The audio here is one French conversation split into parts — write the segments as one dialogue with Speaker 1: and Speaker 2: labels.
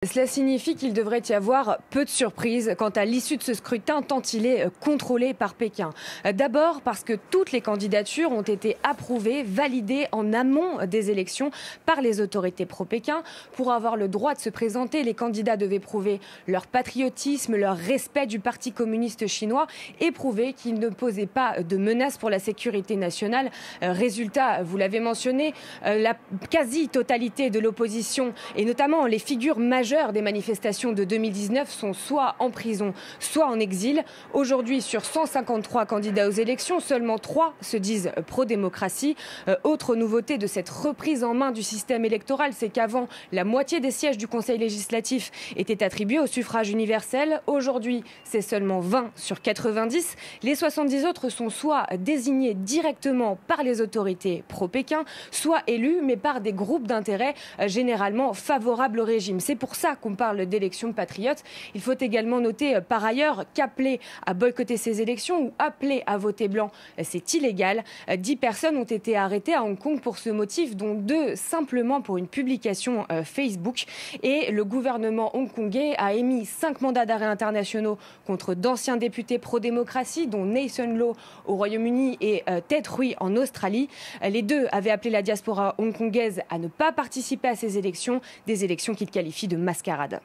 Speaker 1: Cela signifie qu'il devrait y avoir peu de surprises quant à l'issue de ce scrutin tant il est contrôlé par Pékin. D'abord parce que toutes les candidatures ont été approuvées, validées en amont des élections par les autorités pro-Pékin. Pour avoir le droit de se présenter, les candidats devaient prouver leur patriotisme, leur respect du Parti communiste chinois et prouver qu'ils ne posaient pas de menace pour la sécurité nationale. Résultat, vous l'avez mentionné, la quasi-totalité de l'opposition et notamment les figures majeures des manifestations de 2019 sont soit en prison, soit en exil. Aujourd'hui, sur 153 candidats aux élections, seulement 3 se disent pro-démocratie. Autre nouveauté de cette reprise en main du système électoral, c'est qu'avant, la moitié des sièges du Conseil législatif étaient attribués au suffrage universel. Aujourd'hui, c'est seulement 20 sur 90. Les 70 autres sont soit désignés directement par les autorités pro-Pékin, soit élus, mais par des groupes d'intérêt généralement favorables au régime. C'est pour ça qu'on parle d'élections patriotes. Il faut également noter par ailleurs qu'appeler à boycotter ces élections ou appeler à voter blanc, c'est illégal. 10 personnes ont été arrêtées à Hong Kong pour ce motif, dont 2 simplement pour une publication Facebook. Et le gouvernement hongkongais a émis 5 mandats d'arrêt internationaux contre d'anciens députés pro-démocratie, dont Nathan Law au Royaume-Uni et Ted Hui en Australie. Les 2 avaient appelé la diaspora hongkongaise à ne pas participer à ces élections, des élections qu'ils qualifient de mascarade.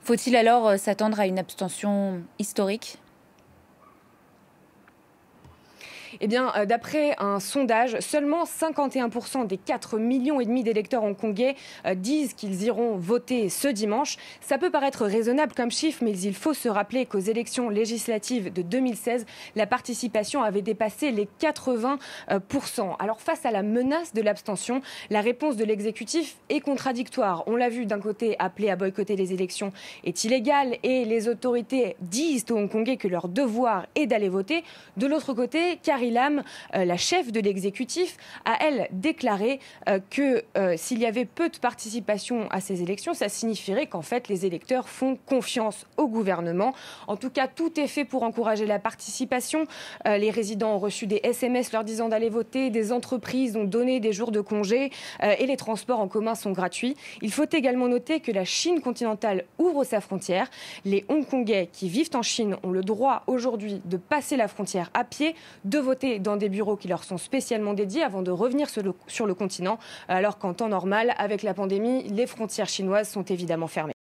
Speaker 2: Faut-il alors s'attendre à une abstention historique ?
Speaker 1: Eh bien, d'après un sondage, seulement 51% des 4,5 millions d'électeurs hongkongais disent qu'ils iront voter ce dimanche. Ça peut paraître raisonnable comme chiffre, mais il faut se rappeler qu'aux élections législatives de 2016, la participation avait dépassé les 80%. Alors, face à la menace de l'abstention, la réponse de l'exécutif est contradictoire. On l'a vu, d'un côté, appeler à boycotter les élections est illégal et les autorités disent aux Hongkongais que leur devoir est d'aller voter. De l'autre côté, Carrie Lam, la chef de l'exécutif, a elle déclaré que s'il y avait peu de participation à ces élections, ça signifierait qu'en fait les électeurs font confiance au gouvernement. En tout cas, tout est fait pour encourager la participation. Les résidents ont reçu des SMS leur disant d'aller voter, des entreprises ont donné des jours de congé et les transports en commun sont gratuits. Il faut également noter que la Chine continentale ouvre sa frontière. Les Hongkongais qui vivent en Chine ont le droit aujourd'hui de passer la frontière à pied, de voter dans des bureaux qui leur sont spécialement dédiés avant de revenir sur le continent, alors qu'en temps normal, avec la pandémie, les frontières chinoises sont évidemment fermées.